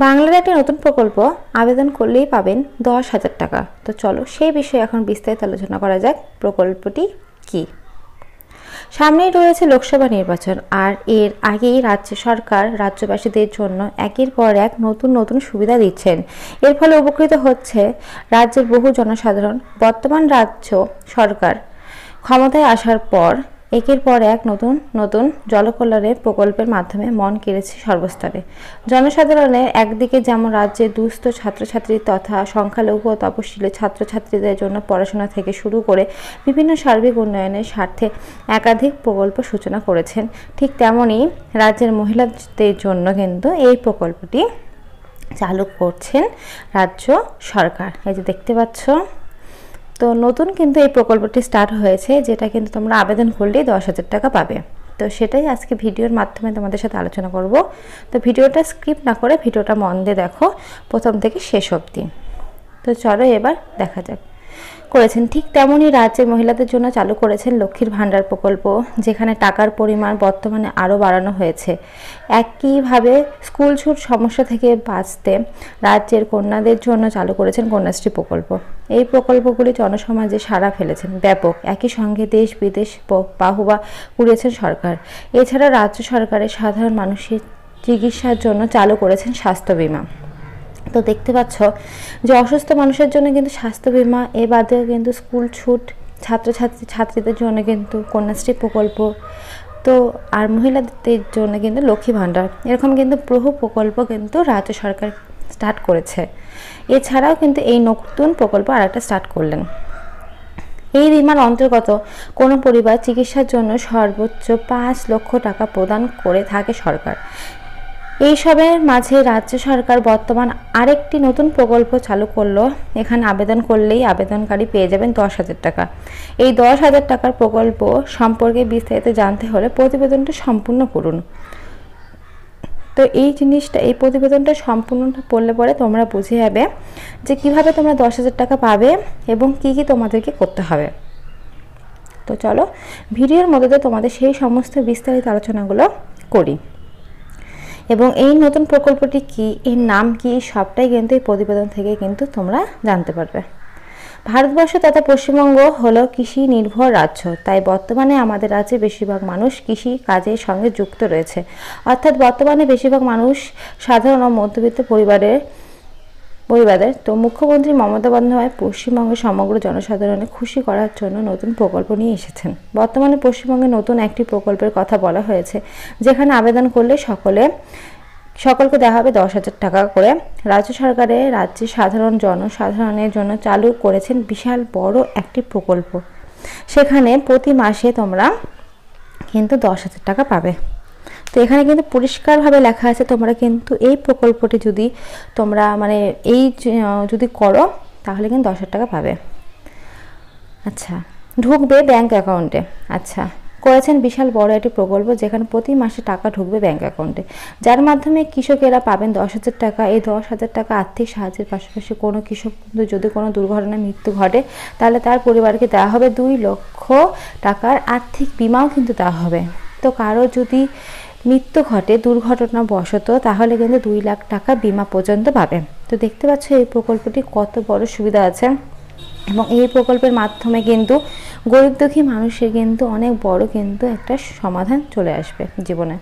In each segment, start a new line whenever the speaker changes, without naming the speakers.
বাংলার একটি নতুন প্রকল্প আবেদন করলেই পাবেন 10,000 টাকা। তো চলো সেই বিষয়ে এখন বিস্তারিত আলোচনা করা যাক। প্রকল্পটি কি? সামনেই রয়েছে লোকসভা নির্বাচন, আর এর আগেই রাজ্য সরকার রাজ্যবাসীদের জন্য একের পর এক নতুন নতুন সুবিধা দিচ্ছেন। এর ফলে উপকৃত হচ্ছে রাজ্যের বহু জনসাধারণ। বর্তমান রাজ্য সরকার ক্ষমতায় আসার পর একের পর এক নতুন নতুন জলকল্যাণের প্রকল্পের মাধ্যমে মন কেড়েছে সর্বস্তরে। জনসাধারণের একদিকে যেমন রাজ্যের দুস্থ ছাত্রছাত্রী তথা সংখ্যালঘু ও তপশিলি ছাত্রছাত্রীদের জন্য পড়াশোনা থেকে শুরু করে বিভিন্ন সার্বিক উন্নয়নের স্বার্থে একাধিক প্রকল্প সূচনা করেছেন, ঠিক তেমনই রাজ্যের মহিলাদের জন্য কিন্তু এই প্রকল্পটি চালু করছেন রাজ্য সরকার। এই যে দেখতে পাচ্ছ, তো নতুন কিন্তু এই প্রকল্পটি স্টার্ট হয়েছে, যেটা কিন্তু তোমরা আবেদন করলেই 10,000 টাকা পাবে। তো সেটাই আজকে ভিডিওর মাধ্যমে তোমাদের সাথে আলোচনা করব। তো ভিডিওটা স্কিপ না করে ভিডিওটা মন দিয়ে দেখো প্রথম থেকে শেষ অবধি। তো চলো এবার দেখা যাক। করেছেন ঠিক তেমনই রাজ্যের মহিলাদের জন্য চালু করেছেন লক্ষ্মীর ভাণ্ডার প্রকল্প, যেখানে টাকার পরিমাণ বর্তমানে আরও বাড়ানো হয়েছে। একইভাবে স্কুল ছুট সমস্যা থেকে বাঁচতে রাজ্যের কন্যাদের জন্য চালু করেছেন কন্যাশ্রী প্রকল্প। এই প্রকল্পগুলি জনসমাজে সাড়া ফেলেছেন ব্যাপক। একই সঙ্গে দেশ বিদেশ বাহুবা কুড়িয়েছেন সরকার। এছাড়া রাজ্য সরকারের সাধারণ মানুষের চিকিৎসার জন্য চালু করেছেন স্বাস্থ্য বিমা। তো দেখতে পাচ্ছ যে অসুস্থ মানুষের জন্য কিন্তু স্বাস্থ্য বিমা, এ বাদেও কিন্তু স্কুল ছুট, ছাত্রীদের জন্য কিন্তু কন্যাশ্রী প্রকল্প, তো আর মহিলাদের জন্য কিন্তু লক্ষ্মী ভাণ্ডার, এরকম কিন্তু বহু প্রকল্প কিন্তু রাজ্য সরকার স্টার্ট করেছে। এছাড়াও কিন্তু এই নতুন প্রকল্প আরেকটা স্টার্ট করলেন। এই বিমার অন্তর্গত কোনো পরিবার চিকিৎসার জন্য সর্বোচ্চ 5 লক্ষ টাকা প্রদান করে থাকে সরকার। এইসবের মাঝে রাজ্য সরকার বর্তমান আরেকটি নতুন প্রকল্প চালু করলো। এখানে আবেদন করলেই আবেদনকারী পেয়ে যাবেন 10,000 টাকা। এই 10,000 টাকার প্রকল্প সম্পর্কে বিস্তারিত জানতে হলে প্রতিবেদনটা সম্পূর্ণ করুন। তো এই প্রতিবেদনটা সম্পূর্ণ পড়লে পরে তোমরা বুঝে যাবে যে কিভাবে তোমরা 10,000 টাকা পাবে এবং কি কি তোমাদেরকে করতে হবে। তো চলো ভিডিওর মধ্যে তোমাদের সেই সমস্ত বিস্তারিত আলোচনাগুলো করি। এবং এই নতুন প্রকল্পটি কি, এর নাম কি, সবটাই কিন্তু এই প্রতিবেদন থেকে কিন্তু তোমরা জানতে পারবে। ভারতবর্ষ তথা পশ্চিমবঙ্গ হলো কৃষি নির্ভর রাজ্য, তাই বর্তমানে আমাদের রাজ্যে বেশিরভাগ মানুষ কৃষি কাজের সঙ্গে যুক্ত রয়েছে। অর্থাৎ বর্তমানে বেশিরভাগ মানুষ সাধারণ ও মধ্যবিত্ত পরিবারের। তো মুখ্যমন্ত্রী মমতা বন্দ্যোপাধ্যায় পশ্চিমবঙ্গের সমগ্র জনসাধারণের খুশি করার জন্য নতুন প্রকল্প নিয়ে এসেছেন। বর্তমানে পশ্চিমবঙ্গে নতুন একটি প্রকল্পের কথা বলা হয়েছে, যেখানে আবেদন করলে সকলকে দেওয়া হবে 10,000 টাকা করে। রাজ্য সরকারের রাজ্যের জনসাধারণের জন্য চালু করেছেন বিশাল বড় একটি প্রকল্প। সেখানে প্রতি মাসে তোমরা কিন্তু 10,000 টাকা পাবে। তো এখানে কিন্তু পরিষ্কারভাবে লেখা আছে তোমরা কিন্তু এই প্রকল্পটি যদি তোমরা যদি করো তাহলে কিন্তু 10,000 টাকা পাবে। আচ্ছা, ঢুকবে ব্যাংক অ্যাকাউন্টে। আচ্ছা, করেছেন বিশাল বড় একটি প্রকল্প, যেখানে প্রতি মাসে টাকা ঢুকবে ব্যাংক অ্যাকাউন্টে, যার মাধ্যমে কৃষকেরা পাবেন 10,000 টাকা। এই 10,000 টাকা আর্থিক সাহায্যের পাশাপাশি কোনো কৃষক যদি কোনো দুর্ঘটনায় মৃত্যু ঘটে তাহলে তার পরিবারকে দেওয়া হবে 2 লক্ষ টাকার আর্থিক বিমাও কিন্তু দেওয়া হবে। তো কারো যদি মৃত্যু ঘটে দুর্ঘটনাবশত তাহলে কিন্তু 2 লাখ টাকা বিমা পর্যন্ত পাবে। তো দেখতে পাচ্ছ এই প্রকল্পটি কত বড় সুবিধা আছে, এবং এই প্রকল্পের মাধ্যমে কিন্তু গরিব দুঃখী মানুষের কিন্তু অনেক বড় কিন্তু একটা সমাধান চলে আসবে জীবনে।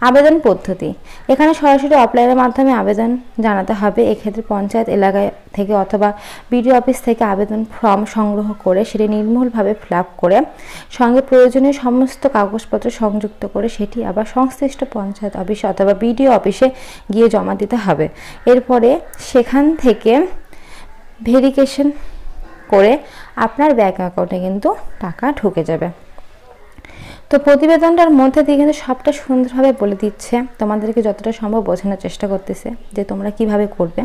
আবেদন পদ্ধতি, এখানে সরাসরি অফলাইনের মাধ্যমে আবেদন জানাতে হবে। এক্ষেত্রে পঞ্চায়েত এলাকায় থেকে অথবা বিডিও অফিস থেকে আবেদন ফর্ম সংগ্রহ করে সেটি নির্ভুলভাবে ফিল আপ করে সঙ্গে প্রয়োজনীয় সমস্ত কাগজপত্র সংযুক্ত করে সেটি আবার সংশ্লিষ্ট পঞ্চায়েত অফিসে অথবা বিডিও অফিসে গিয়ে জমা দিতে হবে। এরপরে সেখান থেকে ভেরিফিকেশন করে আপনার ব্যাংক অ্যাকাউন্টে কিন্তু টাকা ঢুকে যাবে। তো প্রতিবেদনটার মধ্যে দিয়ে কিন্তু সবটা সুন্দরভাবে বলে দিচ্ছে, তোমাদেরকে যতটা সম্ভব বোঝানোর চেষ্টা করতেছে যে তোমরা কিভাবে করবে।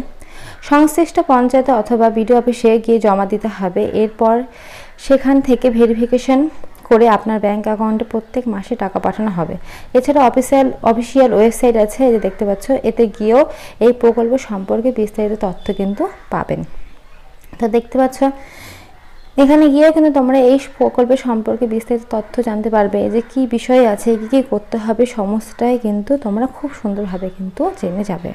সংশ্লিষ্ট পঞ্চায়েতে অথবা বিডিও অফিসে গিয়ে জমা দিতে হবে। এরপর সেখান থেকে ভেরিফিকেশন করে আপনার ব্যাংক অ্যাকাউন্টে প্রত্যেক মাসে টাকা পাঠানো হবে। এছাড়া অফিসিয়াল ওয়েবসাইট আছে, যে দেখতে পাচ্ছ, এতে গিয়েও এই প্রকল্প সম্পর্কে বিস্তারিত তথ্য কিন্তু পাবেন। তো দেখতে পাচ্ছ এখানে গিয়েও কিন্তু তোমরা এই প্রকল্পের সম্পর্কে বিস্তারিত তথ্য জানতে পারবে, যে কি বিষয় আছে, কি কি করতে হবে, সমস্তটাই কিন্তু তোমরা খুব সুন্দরভাবে কিন্তু জেনে যাবে।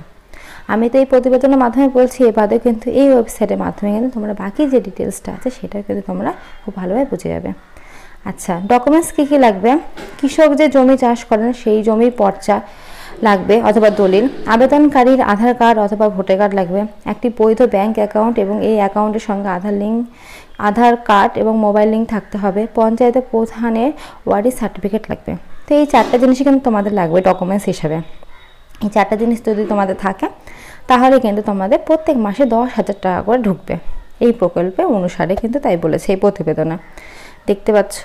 আমি তো এই প্রতিবেদনের মাধ্যমে বলছি, এবারে কিন্তু এই ওয়েবসাইটের মাধ্যমে কিন্তু তোমরা বাকি যে ডিটেলসটা আছে সেটা কিন্তু তোমরা খুব ভালোভাবে বুঝে যাবে। আচ্ছা, ডকুমেন্টস কী কী লাগবে? কৃষক যে জমি চাষ করেন সেই জমির পর্চা লাগবে অথবা দলিল, আবেদনকারীর আধার কার্ড অথবা ভোটার কার্ড লাগবে, একটি বৈধ ব্যাংক অ্যাকাউন্ট এবং এই অ্যাকাউন্টের সঙ্গে আধার কার্ড এবং মোবাইল লিঙ্ক থাকতে হবে, পঞ্চায়েতের প্রধানের ওয়ারিশ সার্টিফিকেট লাগবে। তো এই 4টা জিনিসই কিন্তু তোমাদের লাগবে ডকুমেন্টস হিসাবে। এই 4টা জিনিস যদি তোমাদের থাকে তাহলে কিন্তু তোমাদের প্রত্যেক মাসে 10,000 টাকা করে ঢুকবে এই প্রকল্পে অনুসারে, কিন্তু তাই বলেছে এই প্রতিবেদনে, দেখতে পাচ্ছ।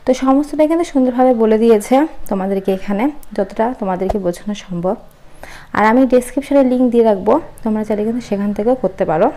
তো সমস্তটা কিন্তু সুন্দরভাবে বলে দিয়েছে তোমাদেরকে এখানে, যতটা তোমাদেরকে বোঝানো সম্ভব। আর আমি ডেসক্রিপশনে লিঙ্ক দিয়ে রাখবো, তোমরা চাইলে কিন্তু সেখান থেকেও করতে পারো।